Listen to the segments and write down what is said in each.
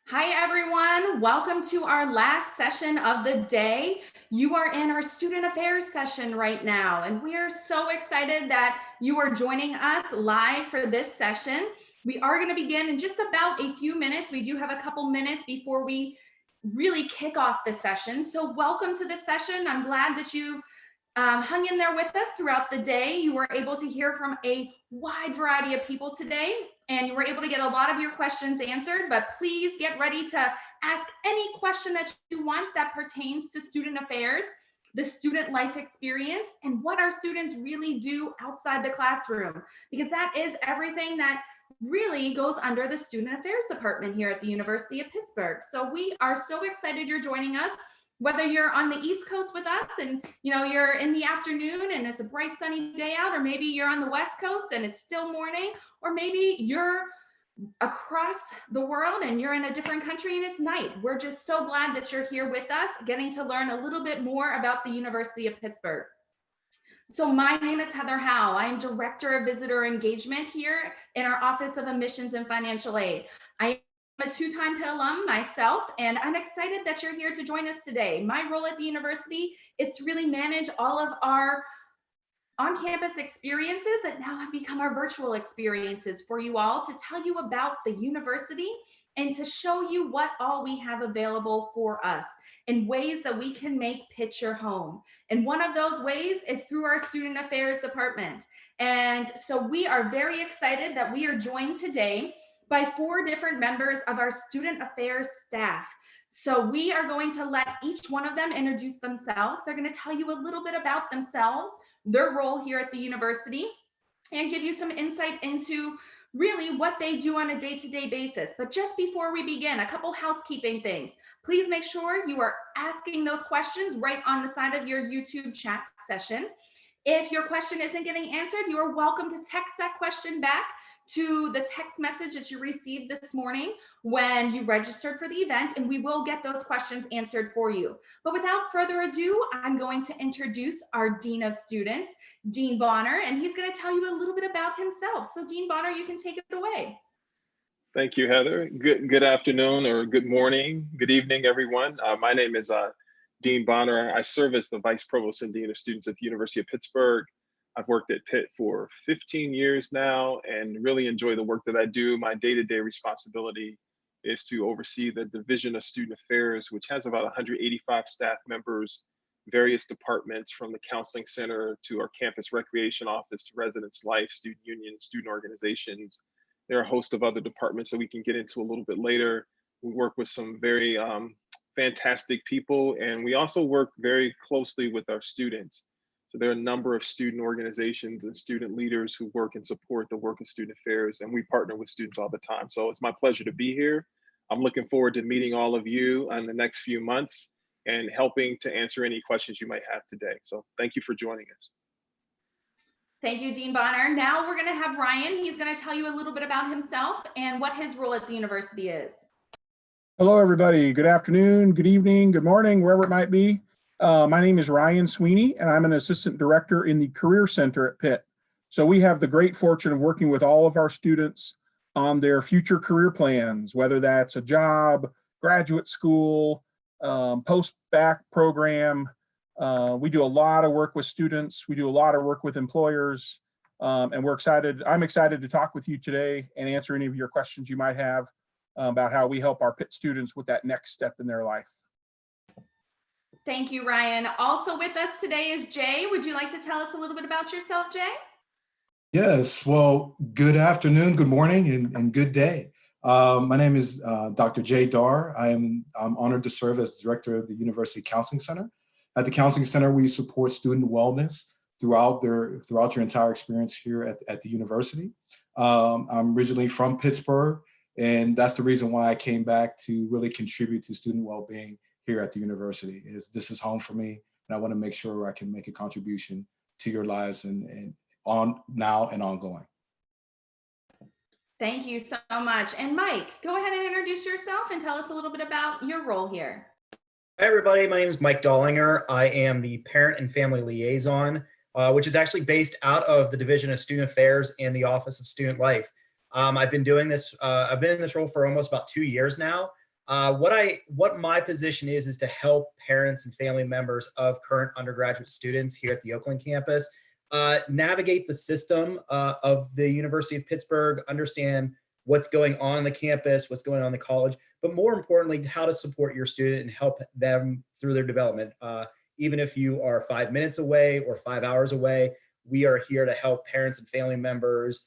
Hi, everyone. Welcome to our last session of the day. You are in our student affairs session right now, and we are so excited that you are joining us live for this session. We are going to begin in just about a few minutes. We do have a couple minutes before we really kick off the session. So, welcome to the session. I'm glad that you've hung in there with us throughout the day. You were able to hear from a wide variety of people today, and you were able to get a lot of your questions answered. But please get ready to ask any question that you want that pertains to student affairs, the student life experience, and what our students really do outside the classroom, because that is everything that really goes under the student affairs department here at the University of Pittsburgh. So we are so excited you're joining us, whether you're on the East Coast with us and you're in the afternoon and it's a bright sunny day out, or maybe you're on the West Coast and it's still morning, or maybe you're across the world and you're in a different country and it's night. We're just so glad that you're here with us, getting to learn a little bit more about the University of Pittsburgh. So my name is Heather Howe. I am Director of Visitor Engagement here in our Office of Admissions and Financial Aid. I am a two-time Pitt alum myself, and I'm excited that you're here to join us today. My role at the university is to really manage all of our on-campus experiences that now have become our virtual experiences for you all, to tell you about the university and to show you what all we have available for us in ways that we can make Pitt your home. And one of those ways is through our student affairs department. And so we are very excited that we are joined today by 4 different members of our student affairs staff. So we are going to let each one of them introduce themselves. They're going to tell you a little bit about themselves, their role here at the university, and give you some insight into really what they do on a day-to-day basis. But just before we begin, a couple housekeeping things. Please make sure you are asking those questions right on the side of your YouTube chat session. If your question isn't getting answered, you are welcome to text that question back to the text message that you received this morning when you registered for the event, and we will get those questions answered for you. But without further ado, I'm going to introduce our Dean of Students, Dean Bonner, and he's going to tell you a little bit about himself. So Dean Bonner, you can take it away. Thank you, Heather. Good afternoon, or good morning, good evening, everyone. My name is Dean Bonner. I serve as the Vice Provost and Dean of Students at the University of Pittsburgh. I've worked at Pitt for 15 years now and really enjoy the work that I do. My day-to-day responsibility is to oversee the Division of Student Affairs, which has about 185 staff members, various departments, from the Counseling Center to our Campus Recreation Office to Residence Life, Student Union, student organizations. There are a host of other departments that we can get into a little bit later. We work with some very fantastic people, and we also work very closely with our students. So there are a number of student organizations and student leaders who work and support the work of student affairs, and we partner with students all the time. So it's my pleasure to be here. I'm looking forward to meeting all of you in the next few months and helping to answer any questions you might have today. So thank you for joining us. Thank you, Dean Bonner. Now we're going to have Ryan. He's going to tell you a little bit about himself and what his role at the university is. Hello, everybody. Good afternoon, good evening, good morning, wherever it might be. My name is Ryan Sweeney, and I'm an assistant director in the Career Center at Pitt. So we have the great fortune of working with all of our students on their future career plans, whether that's a job, graduate school, post-bac program. We do a lot of work with students. We do a lot of work with employers, and we're excited. I'm excited to talk with you today and answer any of your questions you might have about how we help our Pitt students with that next step in their life. Thank you, Ryan. Also with us today is Jay. Would you like to tell us a little bit about yourself, Jay? Yes, well, good afternoon, good morning, and good day. My name is Dr. Jay Dar. I'm honored to serve as Director of the University Counseling Center. At the Counseling Center, we support student wellness throughout your entire experience here at the university. I'm originally from Pittsburgh, and that's the reason why I came back to really contribute to student well-being here at the university. This is home for me, and I want to make sure I can make a contribution to your lives and on now and ongoing. Thank you so much. And Mike, go ahead and introduce yourself and tell us a little bit about your role here. Hi, everybody. My name is Mike Dollinger. I am the Parent and Family Liaison, which is actually based out of the Division of Student Affairs and the Office of Student Life. I've been in this role for almost about 2 years now. What my position is to help parents and family members of current undergraduate students here at the Oakland campus navigate the system of the University of Pittsburgh, understand what's going on in the campus, what's going on in the college, but more importantly, how to support your student and help them through their development. Even if you are 5 minutes away or 5 hours away, we are here to help parents and family members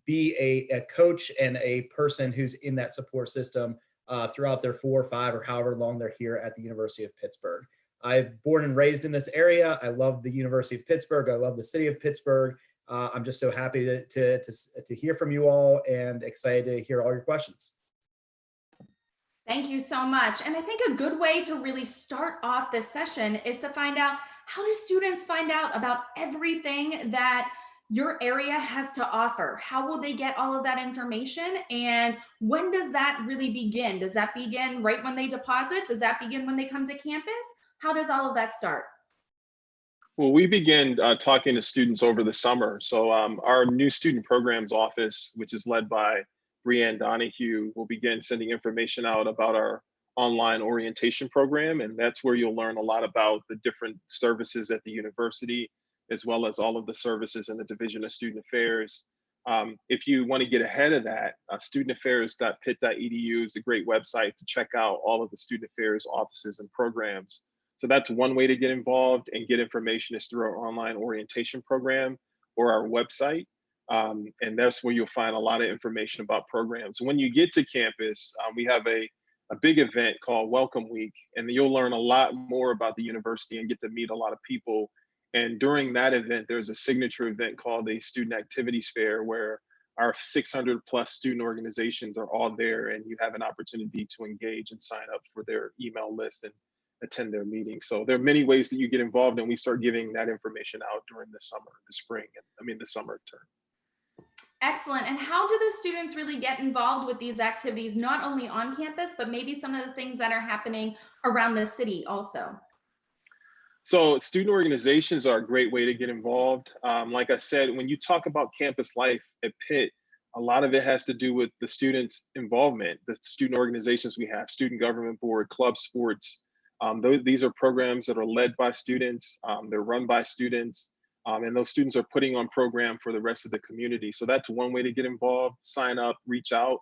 be a coach and a person who's in that support system throughout their 4 or 5 or however long they're here at the University of Pittsburgh. I'm born and raised in this area. I love the University of Pittsburgh. I love the city of Pittsburgh. I'm just so happy to hear from you all and excited to hear all your questions. Thank you so much. And I think a good way to really start off this session is to find out, how do students find out about everything that your area has to offer? How will they get all of that information? And when does that really begin? Does that begin right when they deposit? Does that begin when they come to campus? How does all of that start? Well, we begin talking to students over the summer. So our new student programs office, which is led by Brianne Donahue, will begin sending information out about our online orientation program. And that's where you'll learn a lot about the different services at the university, as well as all of the services in the Division of Student Affairs. If you want to get ahead of that, studentaffairs.pitt.edu is a great website to check out all of the student affairs offices and programs. So that's one way to get involved and get information is through our online orientation program or our website. And that's where you'll find a lot of information about programs. When you get to campus, we have a big event called Welcome Week, and you'll learn a lot more about the university and get to meet a lot of people. And during that event, there's a signature event called a Student Activities Fair, where our 600 plus student organizations are all there, and you have an opportunity to engage and sign up for their email list and attend their meetings. So there are many ways that you get involved, and we start giving that information out during the summer term. Excellent. And how do the students really get involved with these activities, not only on campus, but maybe some of the things that are happening around the city also? So student organizations are a great way to get involved. Like I said, when you talk about campus life at Pitt, a lot of it has to do with the students' involvement, the student organizations we have, student government board, club sports. These are programs that are led by students, they're run by students, and those students are putting on program for the rest of the community. So that's one way to get involved, sign up, reach out.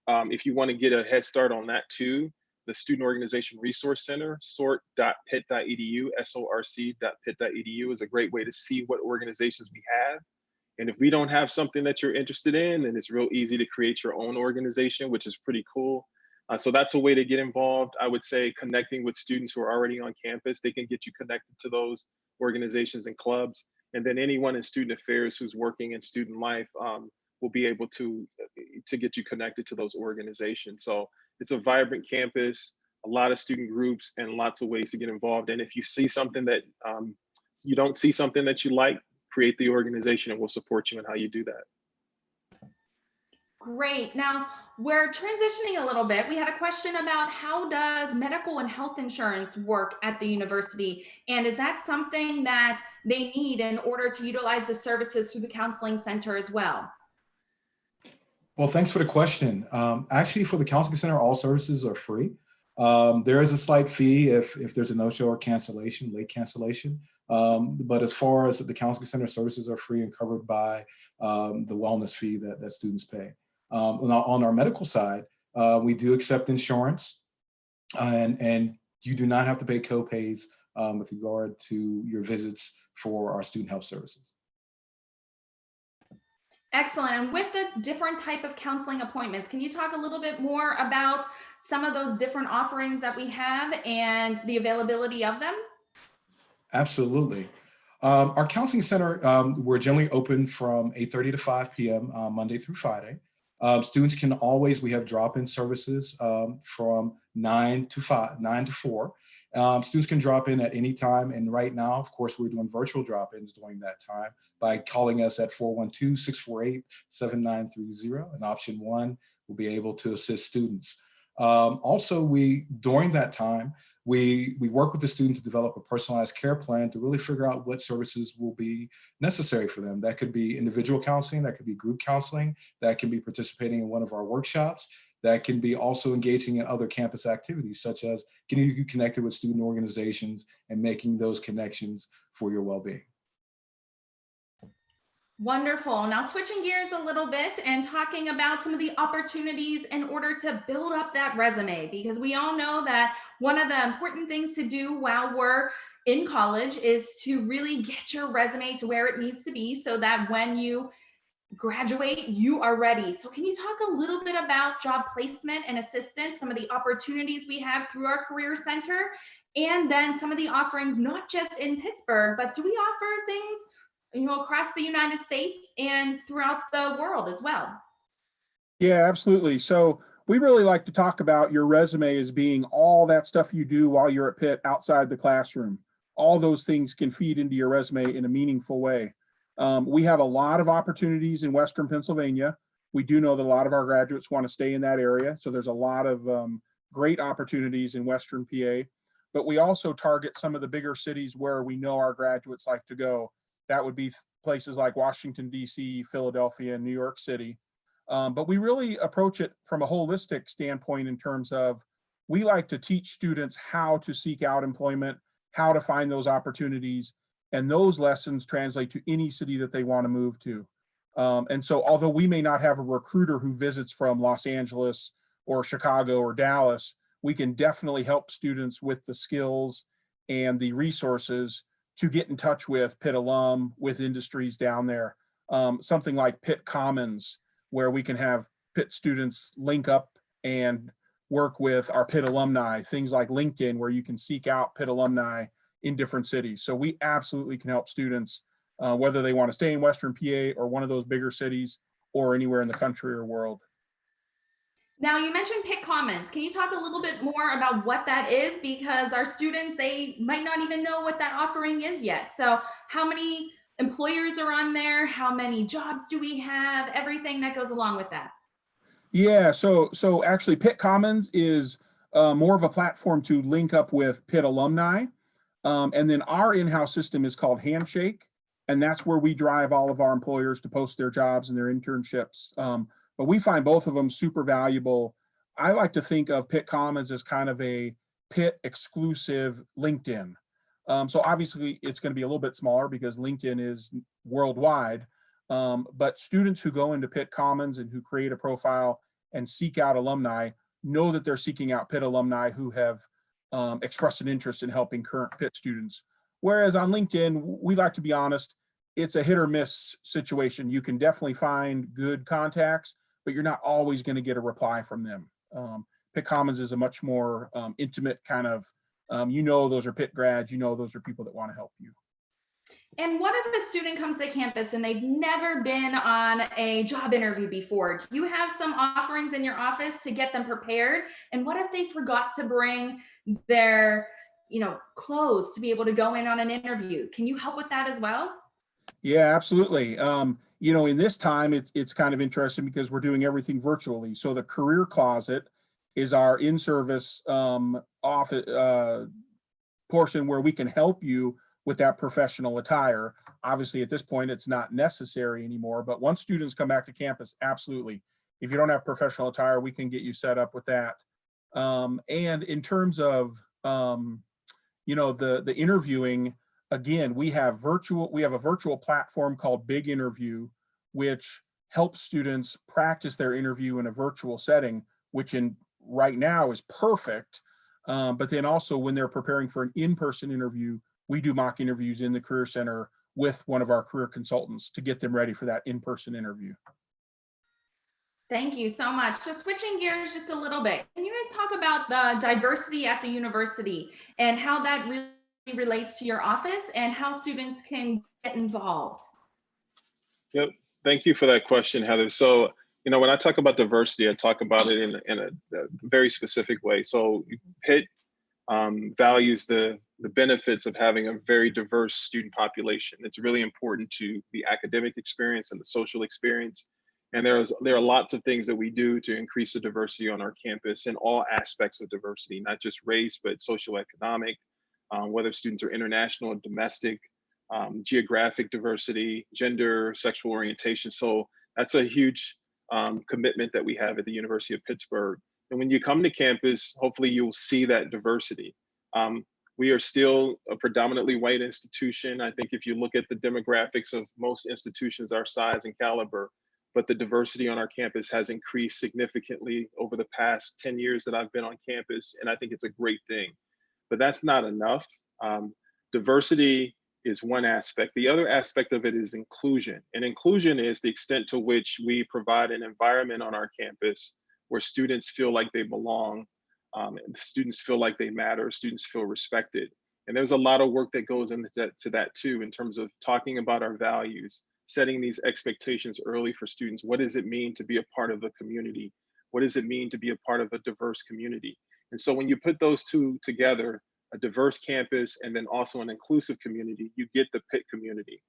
If you want to get a head start on that too, the Student Organization Resource Center, sort.pitt.edu, sorc.pitt.edu is a great way to see what organizations we have. And if we don't have something that you're interested in, then it's real easy to create your own organization, which is pretty cool. So that's a way to get involved. I would say connecting with students who are already on campus, they can get you connected to those organizations and clubs. And then anyone in student affairs who's working in student life will be able to get you connected to those organizations. So it's a vibrant campus, a lot of student groups, and lots of ways to get involved. And if you see something that you don't see something that you like, create the organization and we'll support you in how you do that. Great. Now we're transitioning a little bit. We had a question about how does medical and health insurance work at the university? And is that something that they need in order to utilize the services through the counseling center as well? Well, thanks for the question. Actually, for the counseling center, all services are free. There is a slight fee if there's a no-show or cancellation, late cancellation. But as far as the counseling center, services are free and covered by the wellness fee that students pay. On our medical side, we do accept insurance, and you do not have to pay co-pays with regard to your visits for our student health services. Excellent. And with the different type of counseling appointments, can you talk a little bit more about some of those different offerings that we have and the availability of them? Absolutely. Our counseling center, we're generally open from 8:30 to 5 p.m. Monday through Friday. Students can always, we have drop-in services from 9 to 4. Students can drop in at any time. And right now, of course, we're doing virtual drop-ins during that time by calling us at 412-648-7930. And option 1 will be able to assist students. Also, during that time, we work with the student to develop a personalized care plan to really figure out what services will be necessary for them. That could be individual counseling, that could be group counseling, that can be participating in one of our workshops, that can be also engaging in other campus activities, such as getting you connected with student organizations and making those connections for your well-being. Wonderful. Now switching gears a little bit and talking about some of the opportunities in order to build up that resume, because we all know that one of the important things to do while we're in college is to really get your resume to where it needs to be so that when you graduate, you are ready. So can you talk a little bit about job placement and assistance, some of the opportunities we have through our Career Center, and then some of the offerings, not just in Pittsburgh, but do we offer things, across the United States and throughout the world as well? Yeah, absolutely. So we really like to talk about your resume as being all that stuff you do while you're at Pitt outside the classroom. All those things can feed into your resume in a meaningful way. We have a lot of opportunities in Western Pennsylvania. We do know that a lot of our graduates want to stay in that area. So there's a lot of great opportunities in Western PA, but we also target some of the bigger cities where we know our graduates like to go. That would be places like Washington, DC, Philadelphia, and New York City. But we really approach it from a holistic standpoint in terms of we like to teach students how to seek out employment, how to find those opportunities, and those lessons translate to any city that they want to move to. And so although we may not have a recruiter who visits from Los Angeles or Chicago or Dallas, we can definitely help students with the skills and the resources to get in touch with Pitt alum, with industries down there. Something like Pitt Commons, where we can have Pitt students link up and work with our Pitt alumni, things like LinkedIn, where you can seek out Pitt alumni in different cities. So we absolutely can help students, whether they want to stay in Western PA or one of those bigger cities or anywhere in the country or world. Now, you mentioned Pitt Commons. Can you talk a little bit more about what that is? Because our students, they might not even know what that offering is yet. So how many employers are on there? How many jobs do we have? Everything that goes along with that. Yeah, so actually Pitt Commons is more of a platform to link up with Pitt alumni. And then our in-house system is called Handshake, and that's where we drive all of our employers to post their jobs and their internships. But we find both of them super valuable. I like to think of Pitt Commons as kind of a Pitt exclusive LinkedIn. So obviously it's going to be a little bit smaller because LinkedIn is worldwide. But students who go into Pitt Commons and who create a profile and seek out alumni know that they're seeking out Pitt alumni who have expressed an interest in helping current Pitt students. Whereas on LinkedIn, we like to be honest, it's a hit or miss situation. You can definitely find good contacts, but you're not always going to get a reply from them. Pitt Commons is a much more intimate kind of, those are Pitt grads, those are people that want to help you. And what if a student comes to campus and they've never been on a job interview before? Do you have some offerings in your office to get them prepared? And what if they forgot to bring their, clothes to be able to go in on an interview? Can you help with that as well? Yeah, absolutely. In this time, it's kind of interesting because we're doing everything virtually. So the Career Closet is our in-service office portion where we can help you with that professional attire. Obviously, at this point, it's not necessary anymore, but once students come back to campus, absolutely. If you don't have professional attire, we can get you set up with that. And in terms of, the interviewing, again, we have a virtual platform called Big Interview, which helps students practice their interview in a virtual setting, which right now is perfect. But then also when they're preparing for an in-person interview, we do mock interviews in the Career Center with one of our career consultants to get them ready for that in-person interview. Thank you so much. So switching gears just a little bit, can you guys talk about the diversity at the university and how that really relates to your office and how students can get involved? Yep. Thank you for that question, Heather. So, when I talk about diversity, I talk about it in a very specific way. So Pitt values the benefits of having a very diverse student population. It's really important to the academic experience and the social experience. And there are lots of things that we do to increase the diversity on our campus in all aspects of diversity, not just race, but social economic, whether students are international or domestic, geographic diversity, gender, sexual orientation. So that's a huge commitment that we have at the University of Pittsburgh. And when you come to campus, hopefully you'll see that diversity. We are still a predominantly white institution. I think if you look at the demographics of most institutions our size and caliber, but the diversity on our campus has increased significantly over the past 10 years that I've been on campus, and I think it's a great thing. But that's not enough. Diversity is one aspect. The other aspect of it is inclusion. And inclusion is the extent to which we provide an environment on our campus where students feel like they belong, and students feel like they matter, students feel respected. And there's a lot of work that goes into that too, in terms of talking about our values, setting these expectations early for students. What does it mean to be a part of a community? What does it mean to be a part of a diverse community? And so when you put those two together, a diverse campus and then also an inclusive community, you get the Pitt community.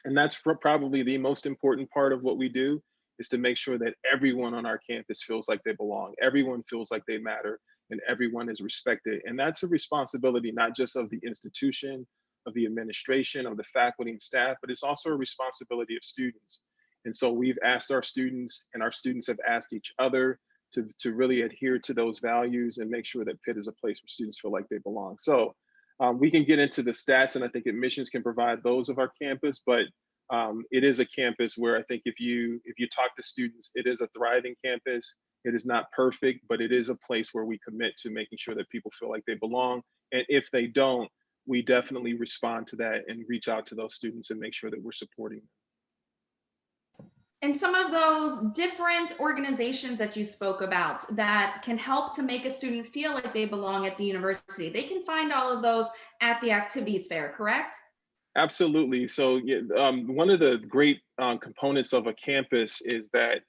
And that's probably the most important part of what we do, is to make sure that everyone on our campus feels like they belong, everyone feels like they matter, and everyone is respected. And that's a responsibility not just of the institution, of the administration, of the faculty and staff, but it's also a responsibility of students. And so we've asked our students, and our students have asked each other to really adhere to those values and make sure that Pitt is a place where students feel like they belong. So we can get into the stats, and I think admissions can provide those of our campus, but it is a campus where I think if you talk to students, it is a thriving campus. It is not perfect, but it is a place where we commit to making sure that people feel like they belong. And if they don't, we definitely respond to that and reach out to those students and make sure that we're supporting them. And some of those different organizations that you spoke about that can help to make a student feel like they belong at the university, they can find all of those at the activities fair, correct? Absolutely. So one of the great components of a campus is that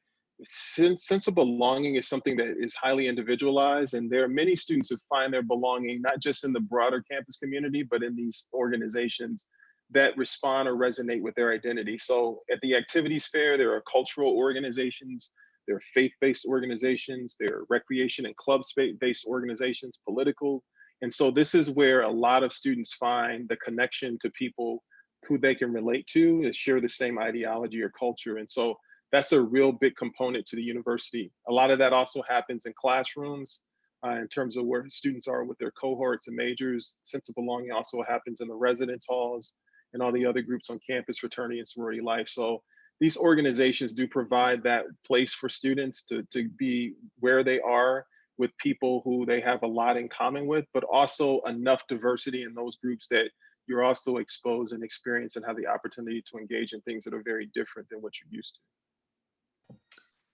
sense of belonging is something that is highly individualized, and there are many students who find their belonging not just in the broader campus community, but in these organizations that respond or resonate with their identity. So at the activities fair, there are cultural organizations, there are faith-based organizations, there are recreation and club-based organizations, political. And so this is where a lot of students find the connection to people who they can relate to and share the same ideology or culture. And so that's a real big component to the university. A lot of that also happens in classrooms in terms of where students are with their cohorts and majors. Sense of belonging also happens in the residence halls and all the other groups on campus, fraternity and sorority life. So these organizations do provide that place for students to be where they are with people who they have a lot in common with, but also enough diversity in those groups that you're also exposed and experience and have the opportunity to engage in things that are very different than what you're used to.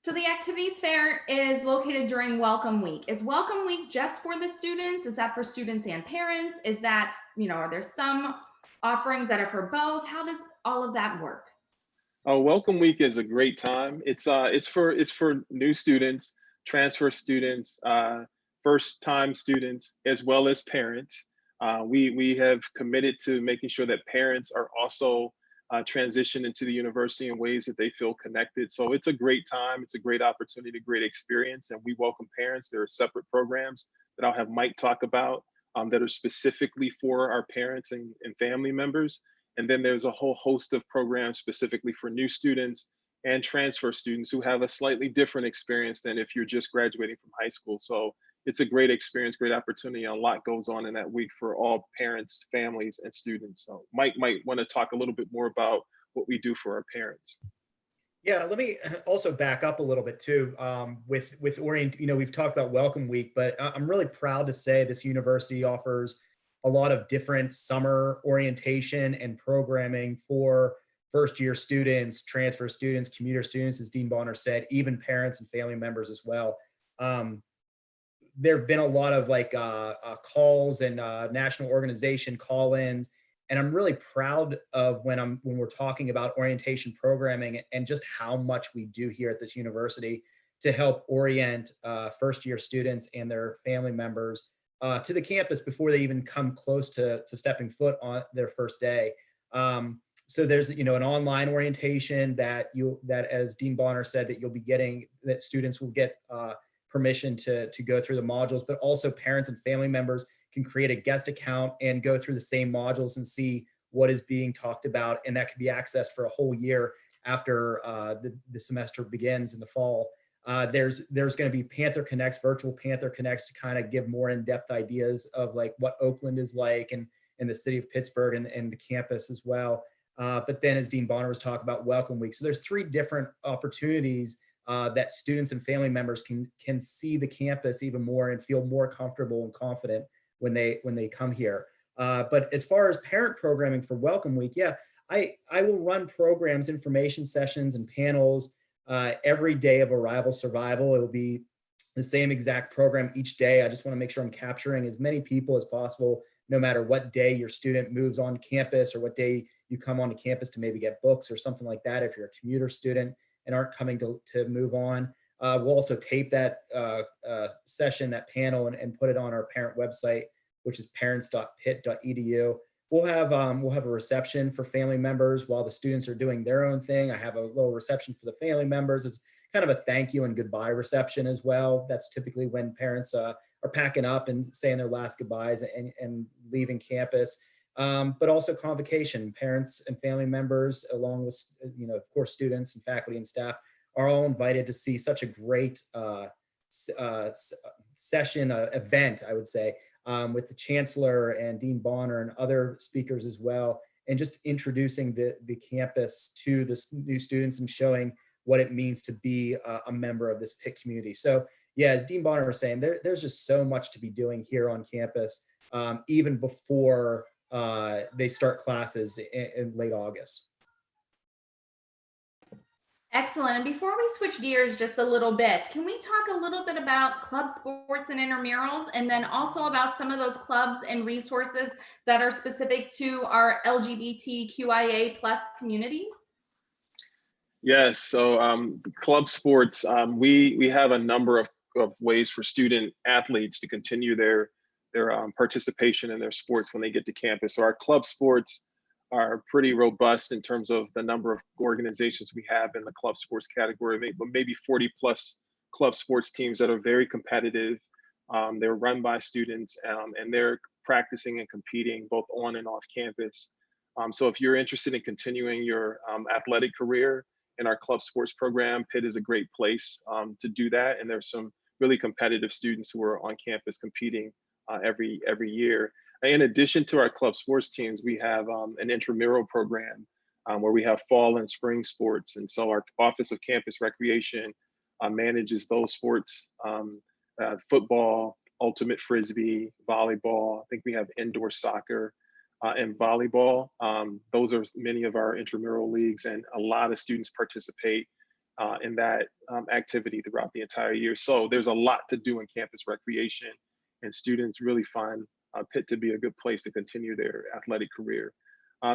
So the activities fair is located during Welcome Week. Is Welcome Week just for the students? Is that for students and parents? Is that, are there some offerings that are for both? How does all of that work? Welcome Week is a great time. It's for new students, transfer students, first time students, as well as parents. We have committed to making sure that parents are also transition into the university in ways that they feel connected. So it's a great time. It's a great opportunity, great experience. And we welcome parents. There are separate programs that I'll have Mike talk about that are specifically for our parents and family members. And then there's a whole host of programs specifically for new students and transfer students who have a slightly different experience than if you're just graduating from high school. So it's a great experience, great opportunity. A lot goes on in that week for all parents, families, and students. So Mike might want to talk a little bit more about what we do for our parents. Yeah, let me also back up a little bit too. With Orient, we've talked about Welcome Week, but I'm really proud to say this university offers a lot of different summer orientation and programming for first-year students, transfer students, commuter students, as Dean Bonner said, even parents and family members as well. There have been a lot of calls and national organization call-ins, and I'm really proud of when we're talking about orientation programming and just how much we do here at this university to help orient first-year students and their family members to the campus before they even come close to stepping foot on their first day. So there's an online orientation that as Dean Bonner said, that you'll be getting, that students will get permission to go through the modules, but also parents and family members can create a guest account and go through the same modules and see what is being talked about, and that can be accessed for a whole year after the semester begins in the fall. There's going to be Panther Connects, virtual Panther Connects, to kind of give more in-depth ideas of like what Oakland is like and the city of Pittsburgh and the campus as well. But then, as Dean Bonner was talking about, Welcome Week. So there's 3 different opportunities that students and family members can see the campus even more and feel more comfortable and confident when they come here. But as far as parent programming for Welcome Week, yeah, I will run programs, information sessions, and panels every day of arrival survival. It will be the same exact program each day. I just want to make sure I'm capturing as many people as possible, no matter what day your student moves on campus or what day you come onto campus to maybe get books or something like that. If you're a commuter student and aren't coming to move on, we'll also tape that session, that panel, and put it on our parent website, which is parents.pitt.edu. We'll have a reception for family members while the students are doing their own thing. I have a little reception for the family members as kind of a thank you and goodbye reception as well. That's typically when parents are packing up and saying their last goodbyes and leaving campus. But also convocation. Parents and family members, along with, of course, students and faculty and staff, are all invited to see such a great session, event, I would say, with the Chancellor and Dean Bonner and other speakers as well, and just introducing the campus to the new students and showing what it means to be a member of this Pitt community. So yeah, as Dean Bonner was saying, there's just so much to be doing here on campus, even before they start classes in late August. Excellent. And before we switch gears just a little bit, can we talk a little bit about club sports and intramurals, and then also about some of those clubs and resources that are specific to our LGBTQIA+ community? Yes, so club sports, we have a number of ways for student athletes to continue their participation in their sports when they get to campus. So our club sports are pretty robust in terms of the number of organizations we have in the club sports category, maybe 40 plus club sports teams that are very competitive. They're run by students, and they're practicing and competing both on and off campus. So if you're interested in continuing your athletic career in our club sports program, Pitt is a great place to do that. And there's some really competitive students who are on campus competing every year. In addition to our club sports teams, we have an intramural program where we have fall and spring sports. And so our Office of Campus Recreation manages those sports, football, ultimate frisbee, volleyball. I think we have indoor soccer and volleyball. Those are many of our intramural leagues, and a lot of students participate in that activity throughout the entire year. So there's a lot to do in campus recreation, and students really find Pitt to be a good place to continue their athletic career.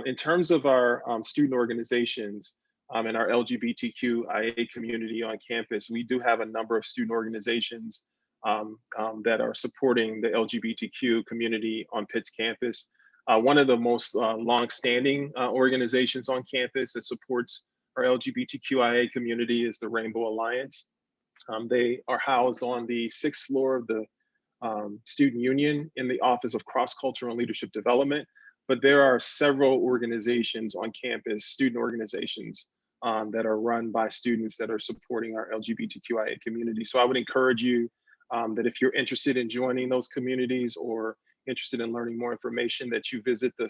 In terms of our student organizations and our LGBTQIA community on campus, we do have a number of student organizations that are supporting the LGBTQ community on Pitt's campus. One of the most longstanding organizations on campus that supports our LGBTQIA community is the Rainbow Alliance. They are housed on the 6th floor of the Student Union in the Office of Cross-Cultural and Leadership Development. But there are several organizations on campus, student organizations that are run by students that are supporting our LGBTQIA community. So I would encourage you that if you're interested in joining those communities or interested in learning more information, that you visit the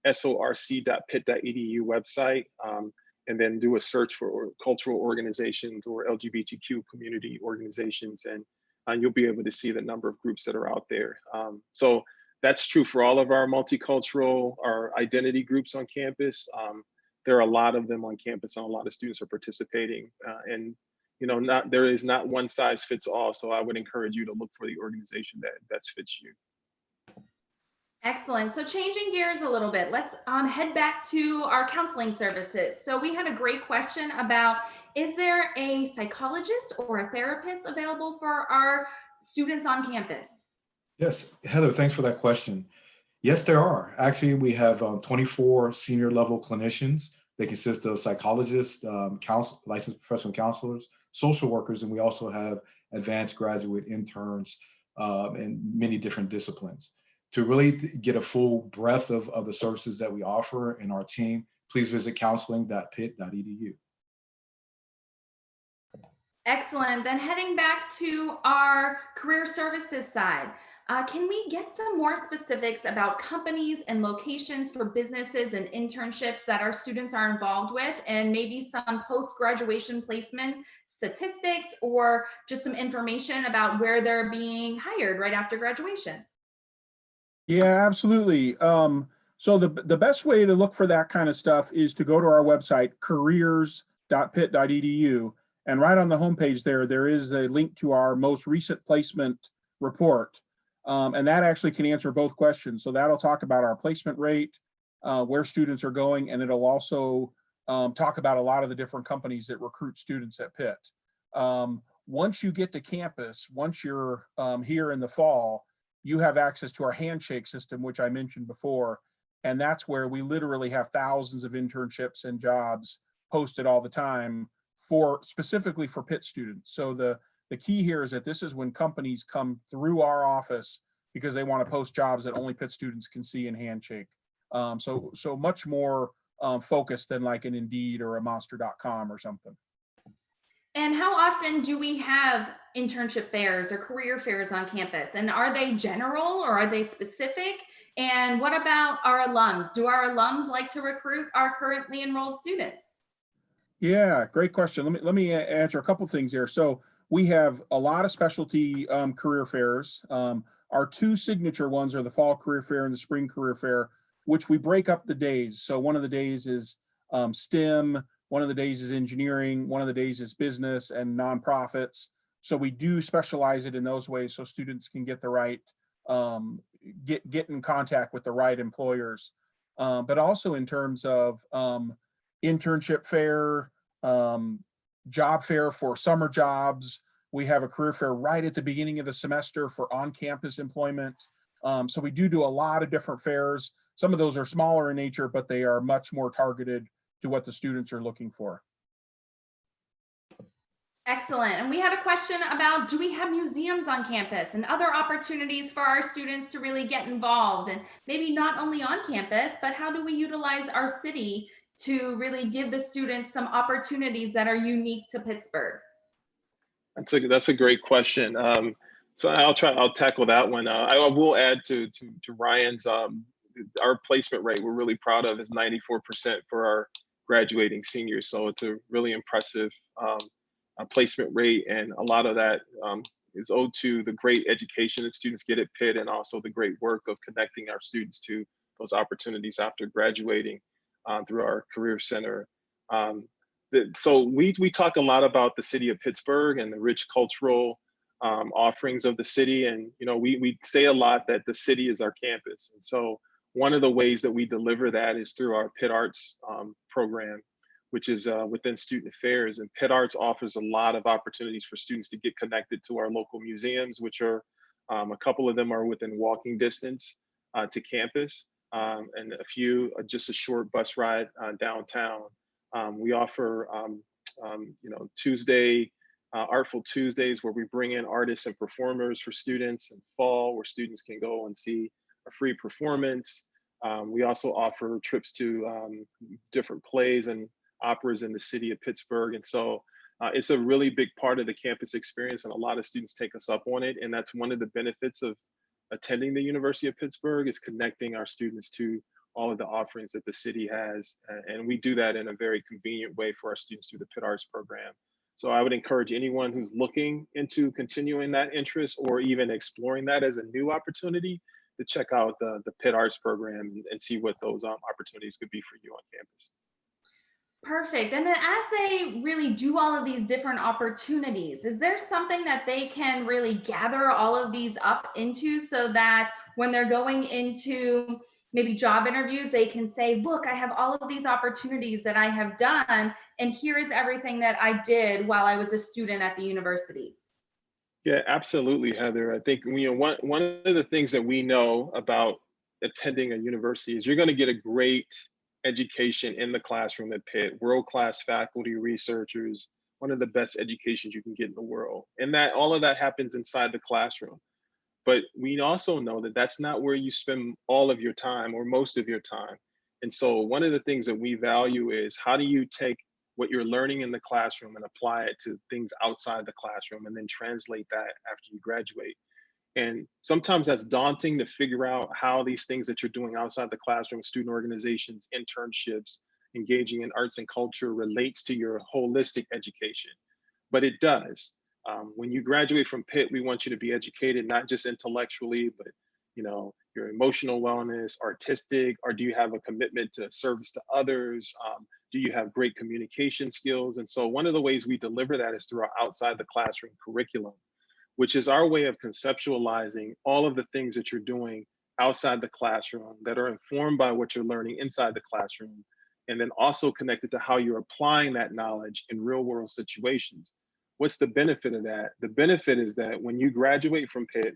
sorc.pitt.edu website and then do a search for cultural organizations or LGBTQ community organizations, and you'll be able to see the number of groups that are out there. So that's true for all of our multicultural, our identity groups on campus. There are a lot of them on campus, and a lot of students are participating. And there is not one size fits all. So I would encourage you to look for the organization that best fits you. Excellent. So changing gears a little bit, let's head back to our counseling services. So we had a great question about, is there a psychologist or a therapist available for our students on campus? Yes, Heather, thanks for that question. Yes, there are. Actually, we have 24 senior level clinicians. They consist of psychologists, licensed professional counselors, social workers, and we also have advanced graduate interns in many different disciplines. To really get a full breadth of the services that we offer in our team, please visit counseling.pitt.edu. Excellent. Then heading back to our career services side, can we get some more specifics about companies and locations for businesses and internships that our students are involved with, and maybe some post-graduation placement statistics or just some information about where they're being hired right after graduation? Yeah, absolutely. So the best way to look for that kind of stuff is to go to our website, careers.pitt.edu. And right on the homepage there is a link to our most recent placement report. And that actually can answer both questions. So that'll talk about our placement rate, where students are going, and it'll also talk about a lot of the different companies that recruit students at Pitt. Once you get to campus, once you're here in the fall, you have access to our handshake system, which I mentioned before. And that's where we literally have thousands of internships and jobs posted all the time specifically for Pitt students. So the key here is that this is when companies come through our office because they want to post jobs that only Pitt students can see in Handshake. So much more focused than like an Indeed or a monster.com or something. And how often do we have internship fairs or career fairs on campus? And are they general or are they specific? And what about our alums? Do our alums like to recruit our currently enrolled students? Yeah, great question. Let me answer a couple things here. So we have a lot of specialty career fairs. Our two signature ones are the fall career fair and the spring career fair, which we break up the days. So one of the days is STEM, one of the days is engineering, one of the days is business and nonprofits. So we do specialize it in those ways so students can get the right, get in contact with the right employers. But also in terms of internship fair, job fair for summer jobs. We have a career fair right at the beginning of the semester for on-campus employment. So we do a lot of different fairs. Some of those are smaller in nature, but they are much more targeted to what the students are looking for. Excellent. And we had a question about, do we have museums on campus and other opportunities for our students to really get involved? And maybe not only on campus, but how do we utilize our city to really give the students some opportunities that are unique to Pittsburgh? That's a great question. So I'll tackle that one. I will add to Ryan's, our placement rate we're really proud of is 94% for our graduating seniors. So it's a really impressive placement rate, and a lot of that is owed to the great education that students get at Pitt, and also the great work of connecting our students to those opportunities after graduating through our career center. So we talk a lot about the city of Pittsburgh and the rich cultural offerings of the city, and we say a lot that the city is our campus. And so one of the ways that we deliver that is through our Pitt Arts program, which is within student affairs. And Pitt Arts offers a lot of opportunities for students to get connected to our local museums, which are a couple of them are within walking distance to campus, and a few just a short bus ride downtown. We offer Tuesday, Artful Tuesdays, where we bring in artists and performers for students in fall, where students can go and see a free performance. We also offer trips to different plays and operas in the city of Pittsburgh. And so it's a really big part of the campus experience, and a lot of students take us up on it. And that's one of the benefits of attending the University of Pittsburgh, is connecting our students to all of the offerings that the city has. And we do that in a very convenient way for our students through the Pitt Arts program. So I would encourage anyone who's looking into continuing that interest or even exploring that as a new opportunity to check out the Pitt Arts program and see what those opportunities could be for you on campus. Perfect. And then as they really do all of these different opportunities, is there something that they can really gather all of these up into so that when they're going into maybe job interviews, they can say, look, I have all of these opportunities that I have done, and here is everything that I did while I was a student at the university? Yeah, absolutely, Heather. I think one of the things that we know about attending a university is you're going to get a great education in the classroom at Pitt, world-class faculty, researchers, one of the best educations you can get in the world. And that all of that happens inside the classroom. But we also know that that's not where you spend all of your time or most of your time. And so one of the things that we value is, how do you take what you're learning in the classroom and apply it to things outside the classroom, and then translate that after you graduate. And sometimes that's daunting to figure out how these things that you're doing outside the classroom, student organizations, internships, engaging in arts and culture, relates to your holistic education. But it does. When you graduate from Pitt, we want you to be educated, not just intellectually, but your emotional wellness, artistic, or do you have a commitment to service to others? Do you have great communication skills? And so one of the ways we deliver that is through our outside the classroom curriculum, which is our way of conceptualizing all of the things that you're doing outside the classroom that are informed by what you're learning inside the classroom, and then also connected to how you're applying that knowledge in real world situations. What's the benefit of that? The benefit is that when you graduate from Pitt,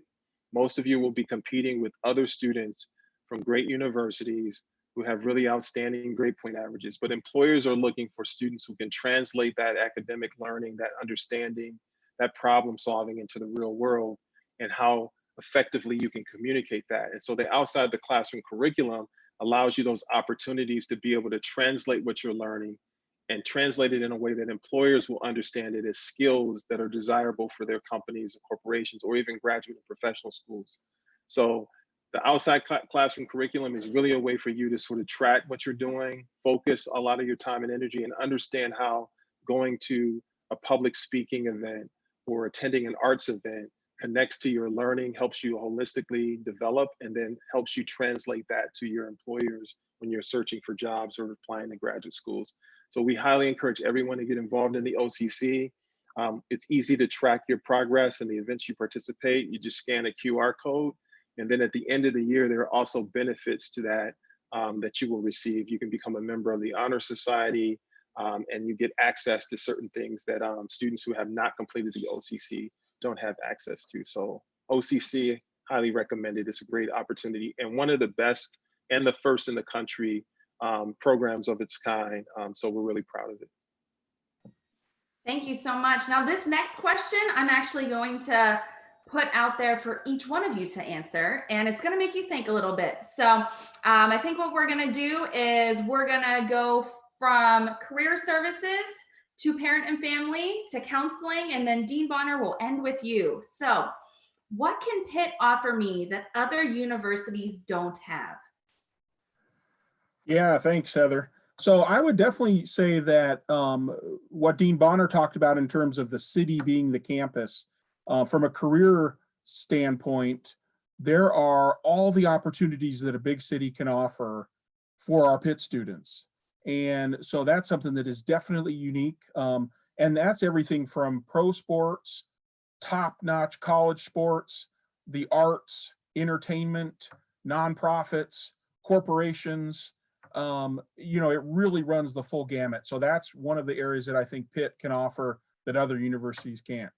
most of you will be competing with other students from great universities who have really outstanding grade point averages. But employers are looking for students who can translate that academic learning, that understanding, that problem solving into the real world, and how effectively you can communicate that. And so the outside the classroom curriculum allows you those opportunities to be able to translate what you're learning and translate it in a way that employers will understand it as skills that are desirable for their companies and corporations, or even graduate and professional schools. So the outside classroom curriculum is really a way for you to sort of track what you're doing, focus a lot of your time and energy, and understand how going to a public speaking event or attending an arts event connects to your learning, helps you holistically develop, and then helps you translate that to your employers when you're searching for jobs or applying to graduate schools. So we highly encourage everyone to get involved in the OCC. It's easy to track your progress and the events you participate. You just scan a QR code. And then at the end of the year, there are also benefits to that that you will receive. You can become a member of the Honor Society, and you get access to certain things that students who have not completed the OCC don't have access to. So OCC, highly recommended. It's a great opportunity, and one of the best and the first in the country programs of its kind. So we're really proud of it. Thank you so much. Now, this next question, I'm actually going to put out there for each one of you to answer, and it's going to make you think a little bit. So I think what we're going to do is we're going to go from career services to parent and family to counseling, and then Dean Bonner will end with you. So what can Pitt offer me that other universities don't have? Yeah, thanks, Heather. So I would definitely say that what Dean Bonner talked about in terms of the city being the campus, from a career standpoint, there are all the opportunities that a big city can offer for our Pitt students. And so that's something that is definitely unique. And that's everything from pro sports, top-notch college sports, the arts, entertainment, nonprofits, corporations. It really runs the full gamut. So that's one of the areas that I think Pitt can offer that other universities can't.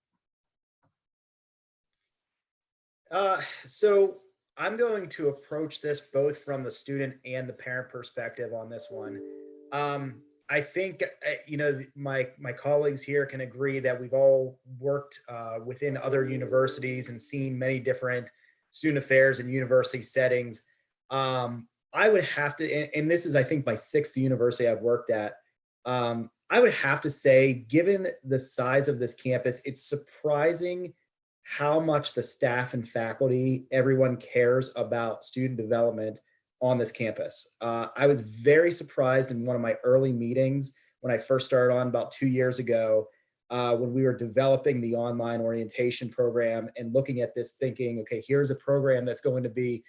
So I'm going to approach this both from the student and the parent perspective on this one. I think, my colleagues here can agree that we've all worked within other universities and seen many different student affairs and university settings. I would have to, and this is, I think, my sixth university I've worked at. I would have to say, given the size of this campus, it's surprising how much the staff and faculty, everyone cares about student development on this campus. I was very surprised in one of my early meetings when I first started on about 2 years ago, when we were developing the online orientation program and looking at this thinking, okay, here's a program that's going to be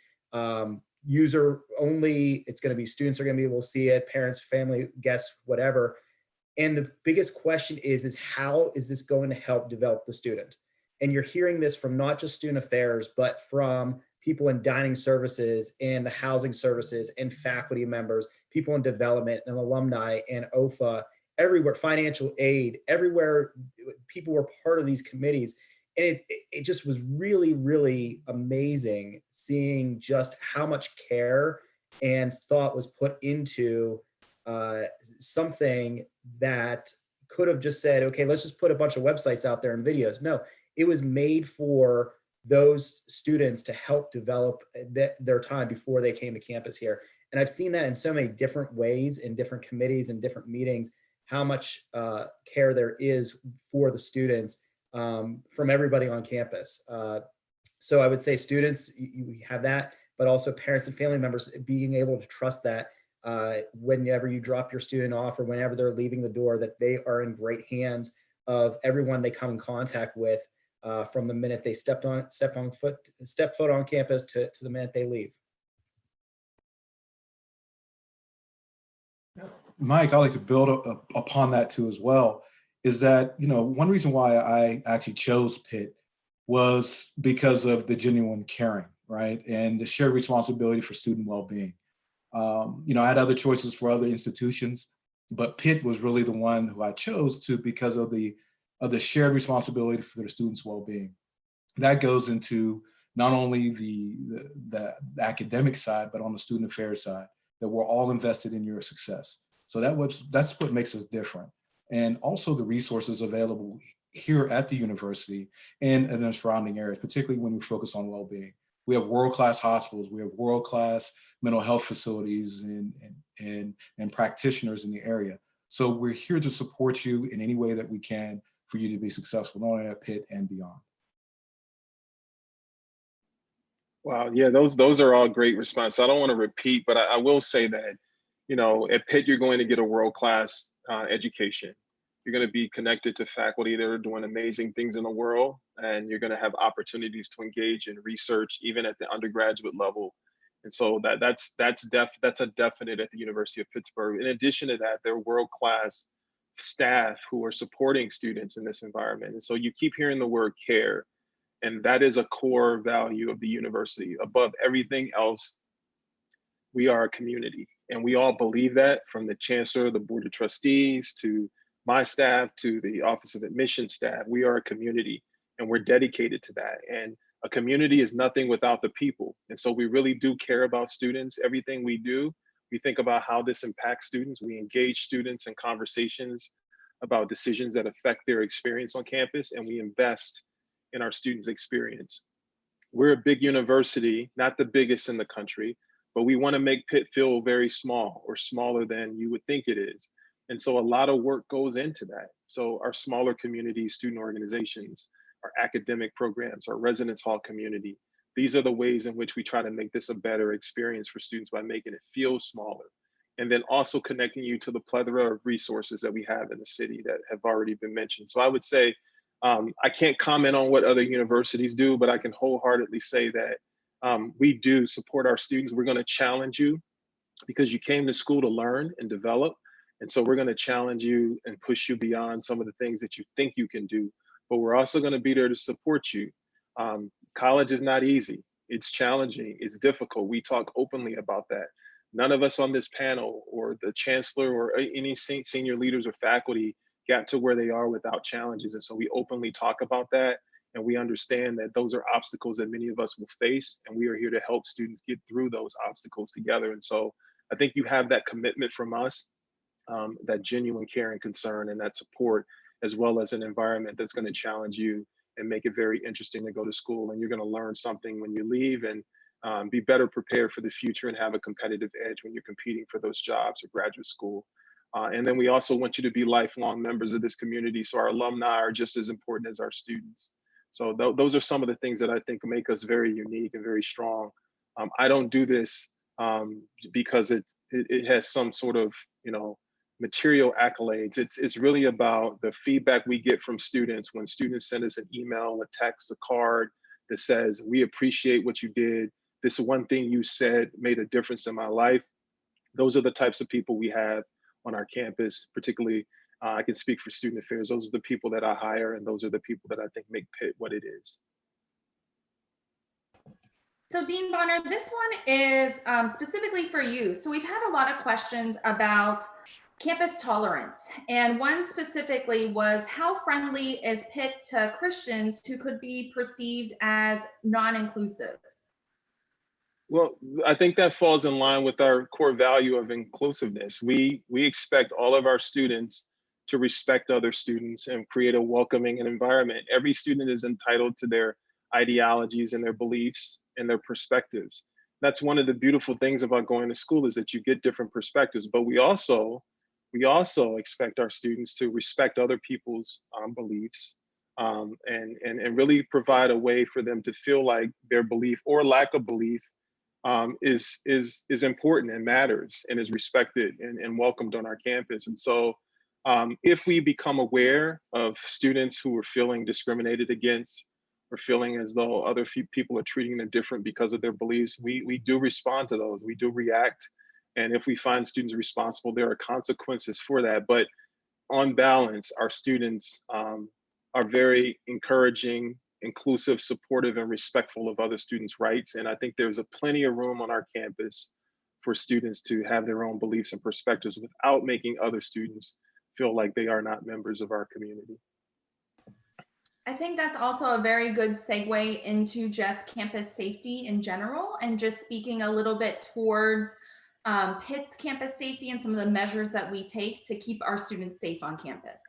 user only. It's going to be, students are going to be able to see it, parents, family, guests, whatever. And the biggest question is how is this going to help develop the student? And you're hearing this from not just student affairs, but from people in dining services and the housing services and faculty members, people in development and alumni and OFA, everywhere, financial aid, everywhere people were part of these committees. And it just was really, really amazing seeing just how much care and thought was put into something that could have just said, okay, let's just put a bunch of websites out there and videos. No, it was made for those students to help develop their time before they came to campus here. And I've seen that in so many different ways, in different committees and different meetings, how much care there is for the students from everybody on campus. So I would say students, you have that, but also parents and family members being able to trust that whenever you drop your student off or whenever they're leaving the door, that they are in great hands of everyone they come in contact with from the minute they step foot on campus to the minute they leave. Mike, I'd like to build upon that too as well, is that, one reason why I actually chose Pitt was because of the genuine caring, right? And the shared responsibility for student well-being. I had other choices for other institutions, but Pitt was really the one who I chose to because of the shared responsibility for the students' well-being. That goes into not only the academic side, but on the student affairs side, that we're all invested in your success. So that's what makes us different. And also the resources available here at the university and in the surrounding areas, particularly when we focus on well-being. We have world-class hospitals, we have world-class mental health facilities and practitioners in the area. So we're here to support you in any way that we can for you to be successful, not only at Pitt and beyond. Wow, yeah, those are all great responses. I don't want to repeat, but I will say that, at Pitt, you're going to get a world-class education. You're going to be connected to faculty that are doing amazing things in the world, and you're going to have opportunities to engage in research, even at the undergraduate level. And so that's a definite at the University of Pittsburgh. In addition to that, there are world-class staff who are supporting students in this environment. And so you keep hearing the word care, and that is a core value of the university. Above everything else, we are a community, and we all believe that, from the chancellor, the board of trustees, to my staff, to the Office of Admissions staff. We are a community, and we're dedicated to that. And a community is nothing without the people. And so we really do care about students. Everything we do, we think about how this impacts students. We engage students in conversations about decisions that affect their experience on campus, and we invest in our students' experience. We're a big university, not the biggest in the country, but we want to make Pitt feel very small, or smaller than you would think it is. And so a lot of work goes into that. So our smaller communities, student organizations, our academic programs, our residence hall community, these are the ways in which we try to make this a better experience for students by making it feel smaller. And then also connecting you to the plethora of resources that we have in the city that have already been mentioned. So I would say, I can't comment on what other universities do, but I can wholeheartedly say that we do support our students. We're going to challenge you because you came to school to learn and develop. And so we're going to challenge you and push you beyond some of the things that you think you can do. But we're also going to be there to support you. College is not easy. It's challenging. It's difficult. We talk openly about that. None of us on this panel, or the chancellor, or any senior leaders or faculty got to where they are without challenges. And so we openly talk about that. And we understand that those are obstacles that many of us will face. And we are here to help students get through those obstacles together. And so I think you have that commitment from us, that genuine care and concern and that support, as well as an environment that's going to challenge you and make it very interesting to go to school. And you're going to learn something when you leave, and be better prepared for the future and have a competitive edge when you're competing for those jobs or graduate school. And then we also want you to be lifelong members of this community. So our alumni are just as important as our students. So those are some of the things that I think make us very unique and very strong. I don't do this because it has some sort of, material accolades. It's really about the feedback we get from students when students send us an email, a text, a card that says, "We appreciate what you did. This one thing you said made a difference in my life." Those are the types of people we have on our campus, particularly. I can speak for student affairs. Those are the people that I hire, and those are the people that I think make Pitt what it is. So Dean Bonner, this one is specifically for you. So we've had a lot of questions about campus tolerance. And one specifically was, how friendly is Pitt to Christians who could be perceived as non-inclusive? Well, I think that falls in line with our core value of inclusiveness. We expect all of our students to respect other students and create a welcoming environment. Every student is entitled to their ideologies and their beliefs and their perspectives. That's one of the beautiful things about going to school, is that you get different perspectives, but we also expect our students to respect other people's beliefs, and really provide a way for them to feel like their belief or lack of belief is important and matters and is respected and welcomed on our campus. And so if we become aware of students who are feeling discriminated against or feeling as though other people are treating them different because of their beliefs, we do respond to those, we do react. And if we find students responsible, there are consequences for that. But on balance, our students are very encouraging, inclusive, supportive, and respectful of other students' rights. And I think there's plenty of room on our campus for students to have their own beliefs and perspectives without making other students feel like they are not members of our community. I think that's also a very good segue into just campus safety in general, and just speaking a little bit towards Pitt's campus safety and some of the measures that we take to keep our students safe on campus.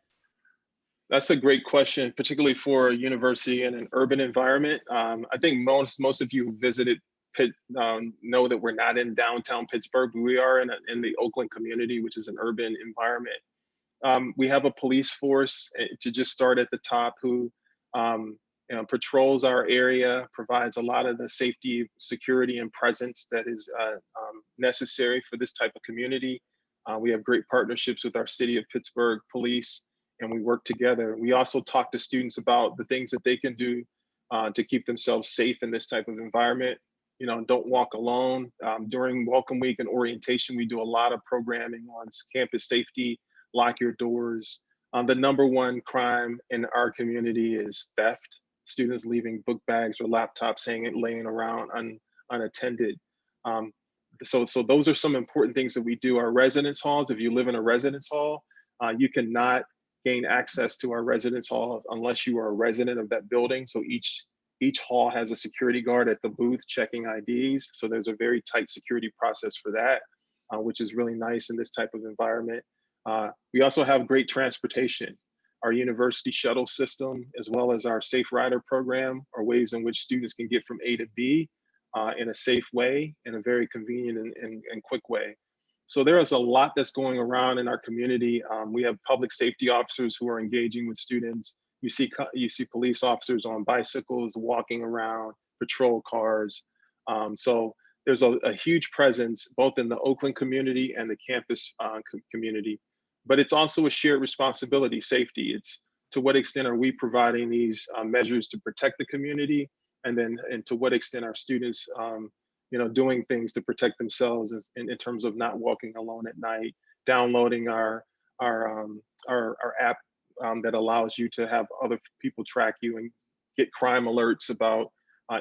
That's a great question, particularly for a university in an urban environment. I think most of you who visited Pitt know that we're not in downtown Pittsburgh, but we are in the Oakland community, which is an urban environment. We have a police force, to just start at the top, who patrols our area, provides a lot of the safety, security, and presence that is necessary for this type of community. We have great partnerships with our City of Pittsburgh police, and we work together. We also talk to students about the things that they can do to keep themselves safe in this type of environment. You know, don't walk alone. During Welcome Week and orientation, we do a lot of programming on campus safety, lock your doors. The number one crime in our community is theft. Students leaving book bags or laptops laying around unattended. So those are some important things that we do. Our residence halls, if you live in a residence hall, you cannot gain access to our residence hall unless you are a resident of that building. So each hall has a security guard at the booth checking IDs. So there's a very tight security process for that, which is really nice in this type of environment. We also have great transportation. Our university shuttle system, as well as our Safe Rider program, are ways in which students can get from A to B in a safe way, in a very convenient and quick way. So there is a lot that's going around in our community. We have public safety officers who are engaging with students. You see police officers on bicycles walking around, patrol cars. So there's a huge presence both in the Oakland community and the campus community. But it's also a shared responsibility, safety. It's to what extent are we providing these measures to protect the community, and to what extent are students doing things to protect themselves in terms of not walking alone at night, downloading our app that allows you to have other people track you and get crime alerts about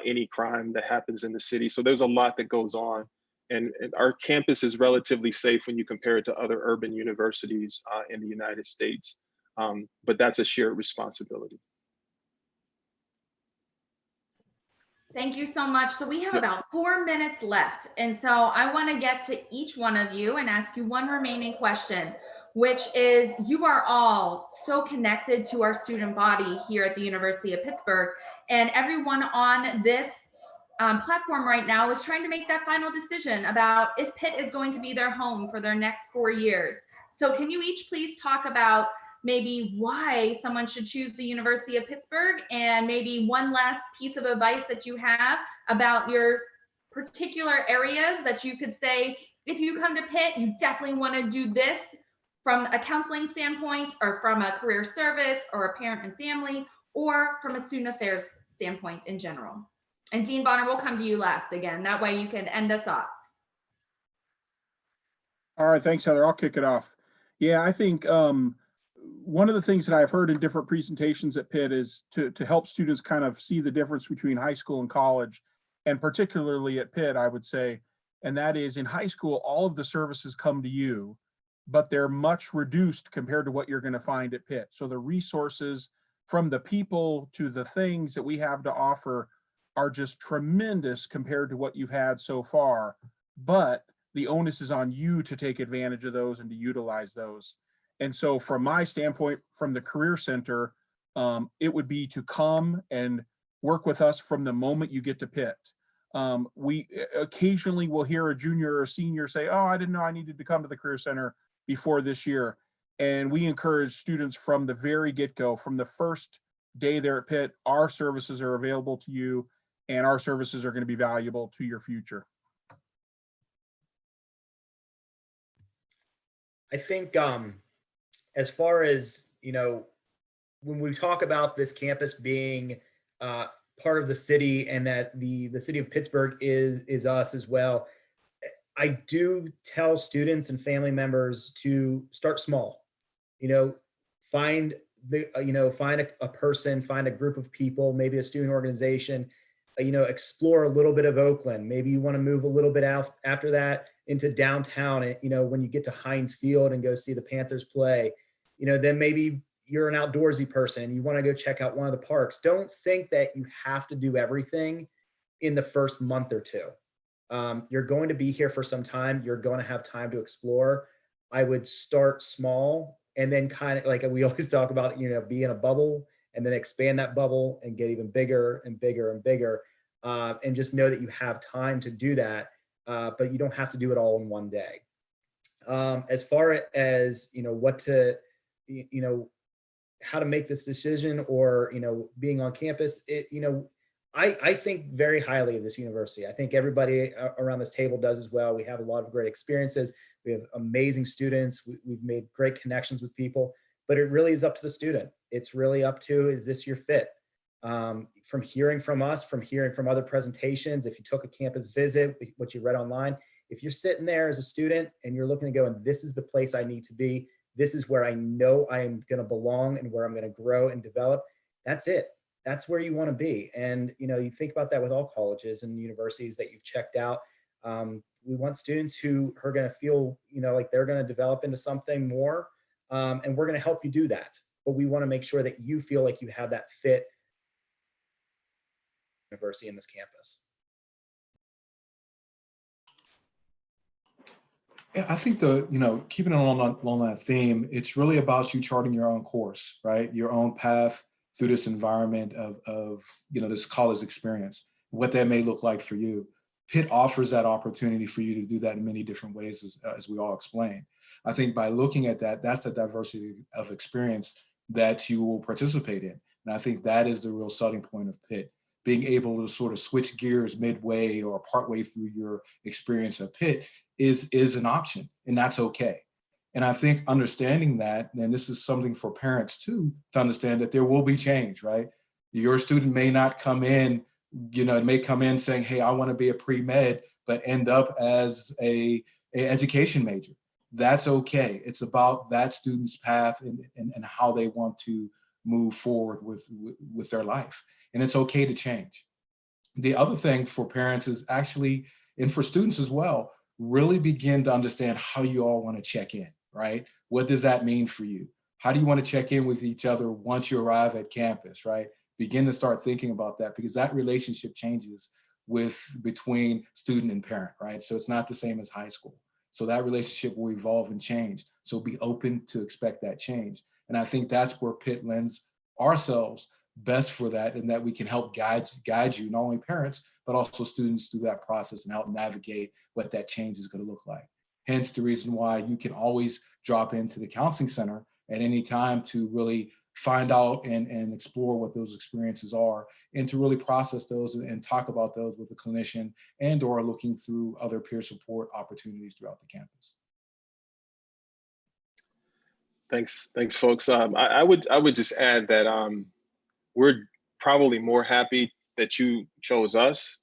any crime that happens in the city. So there's a lot that goes on. And our campus is relatively safe when you compare it to other urban universities in the United States. But that's a shared responsibility. Thank you so much. So we have about 4 minutes left. And so I want to get to each one of you and ask you one remaining question, which is, you are all so connected to our student body here at the University of Pittsburgh, and everyone on this platform right now is trying to make that final decision about if Pitt is going to be their home for their next 4 years. So can you each please talk about maybe why someone should choose the University of Pittsburgh, and maybe one last piece of advice that you have about your particular areas that you could say, if you come to Pitt, you definitely want to do this from a counseling standpoint, or from a career service, or a parent and family, or from a student affairs standpoint in general. And Dean Bonner, we'll come to you last again. That way you can end us off. All right, thanks, Heather. I'll kick it off. Yeah, I think one of the things that I've heard in different presentations at Pitt is to help students kind of see the difference between high school and college, and particularly at Pitt, I would say, and that is, in high school, all of the services come to you, but they're much reduced compared to what you're going to find at Pitt. So the resources, from the people to the things that we have to offer, are just tremendous compared to what you've had so far. But the onus is on you to take advantage of those and to utilize those. And so from my standpoint, from the Career Center, it would be to come and work with us from the moment you get to Pitt. We occasionally will hear a junior or a senior say, oh, I didn't know I needed to come to the Career Center before this year. And we encourage students from the very get-go, from the first day there at Pitt, our services are available to you, and our services are going to be valuable to your future. I think as far as, when we talk about this campus being part of the city, and that the city of Pittsburgh is us as well, I do tell students and family members to start small. Find a person, find a group of people, maybe a student organization, explore a little bit of Oakland. Maybe you want to move a little bit out after that into downtown. And, when you get to Heinz Field and go see the Panthers play, then maybe you're an outdoorsy person and you want to go check out one of the parks. Don't think that you have to do everything in the first month or two. You're going to be here for some time. You're going to have time to explore. I would start small, and then kind of like we always talk about, be in a bubble and then expand that bubble and get even bigger and bigger and bigger. And just know that you have time to do that, but you don't have to do it all in one day. As far as, how to make this decision, or, being on campus, I think very highly of this university. I think everybody around this table does as well. We have a lot of great experiences. We have amazing students. We've made great connections with people, but it really is up to the student. It's really up to, is this your fit? From hearing from us, from hearing from other presentations, if you took a campus visit, what you read online, if you're sitting there as a student and you're looking to go, and this is the place I need to be, this is where I know I am going to belong and where I'm going to grow and develop, that's it. That's where you want to be. And, you think about that with all colleges and universities that you've checked out. We want students who are going to feel, like they're going to develop into something more. And we're going to help you do that. But we want to make sure that you feel like you have that fit university in this campus. Yeah, I think keeping it along that theme, it's really about you charting your own course, right? Your own path through this environment of this college experience, what that may look like for you. Pitt offers that opportunity for you to do that in many different ways, as we all explained. I think by looking at that, that's the diversity of experience that you will participate in. And I think that is the real selling point of Pitt. Being able to sort of switch gears midway or partway through your experience at Pitt is an option, and that's okay. And I think understanding that, and this is something for parents too, to understand that there will be change, right? Your student may not come in, may come in saying, hey, I want to be a pre-med, but end up as a education major. That's okay. It's about that student's path and how they want to move forward with their life. And it's okay to change. The other thing for parents is actually, and for students as well, really begin to understand how you all want to check in, right? What does that mean for you? How do you want to check in with each other once you arrive at campus, right? Begin to start thinking about that, because that relationship changes between student and parent, right? So it's not the same as high school. So that relationship will evolve and change. So be open to expect that change. And I think that's where Pitt lends ourselves best for that, and that we can help guide you, not only parents, but also students through that process and help navigate what that change is going to look like. Hence the reason why you can always drop into the counseling center at any time to really find out and explore what those experiences are, and to really process those and talk about those with a clinician, and or looking through other peer support opportunities throughout the campus. Thanks, folks. I would just add that we're probably more happy that you chose us.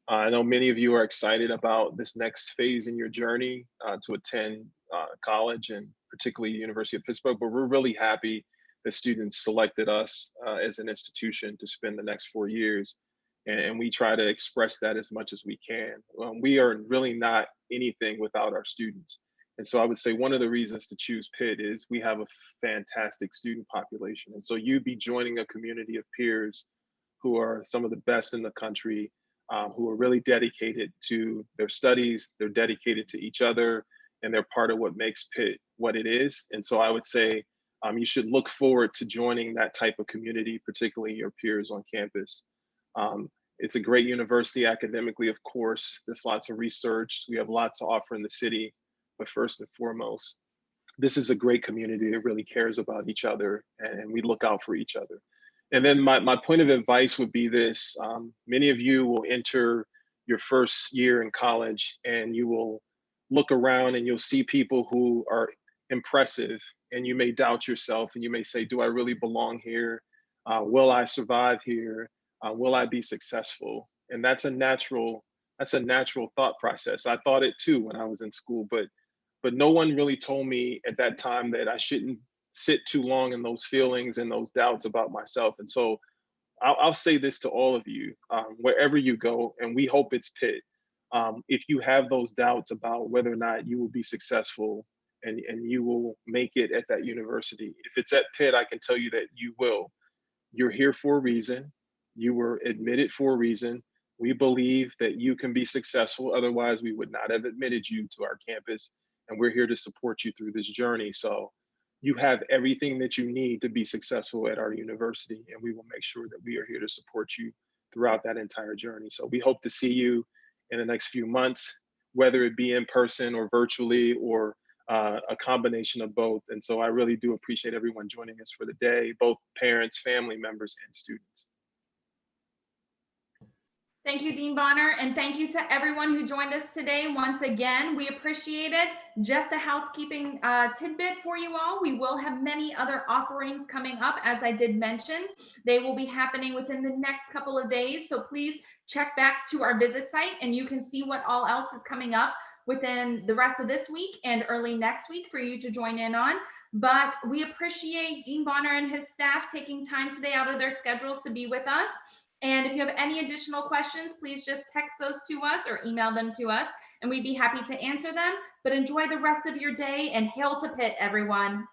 I know many of you are excited about this next phase in your journey to attend college, and particularly University of Pittsburgh, but we're really happy that students selected us as an institution to spend the next 4 years. And we try to express that as much as we can. We are really not anything without our students. And so I would say one of the reasons to choose Pitt is we have a fantastic student population. And so you'd be joining a community of peers who are some of the best in the country, who are really dedicated to their studies, they're dedicated to each other, and they're part of what makes Pitt what it is. And so I would say you should look forward to joining that type of community, particularly your peers on campus. It's a great university academically, of course. There's lots of research. We have lots to offer in the city, but first and foremost, this is a great community that really cares about each other, and we look out for each other. And then my point of advice would be this. Many of you will enter your first year in college and you will look around and you'll see people who are impressive, and you may doubt yourself and you may say, do I really belong here? Will I survive here? Will I be successful? And that's a natural thought process. I thought it too when I was in school, but no one really told me at that time that I shouldn't sit too long in those feelings and those doubts about myself. And so I'll say this to all of you, wherever you go, and we hope it's Pitt. If you have those doubts about whether or not you will be successful and you will make it at that university, if it's at Pitt, I can tell you that you will. You're here for a reason. You were admitted for a reason. We believe that you can be successful. Otherwise, we would not have admitted you to our campus. And we're here to support you through this journey. So you have everything that you need to be successful at our university. And we will make sure that we are here to support you throughout that entire journey. So we hope to see you in the next few months, whether it be in person or virtually or a combination of both. And so I really do appreciate everyone joining us for the day, both parents, family members, and students. Thank you, Dean Bonner, and thank you to everyone who joined us today. Once again, we appreciate it. Just a housekeeping tidbit for you all. We will have many other offerings coming up, as I did mention. They will be happening within the next couple of days, so please check back to our visit site and you can see what all else is coming up within the rest of this week and early next week for you to join in on. But we appreciate Dean Bonner and his staff taking time today out of their schedules to be with us. And if you have any additional questions, please just text those to us or email them to us, and we'd be happy to answer them. But enjoy the rest of your day, and hail to Pitt, everyone.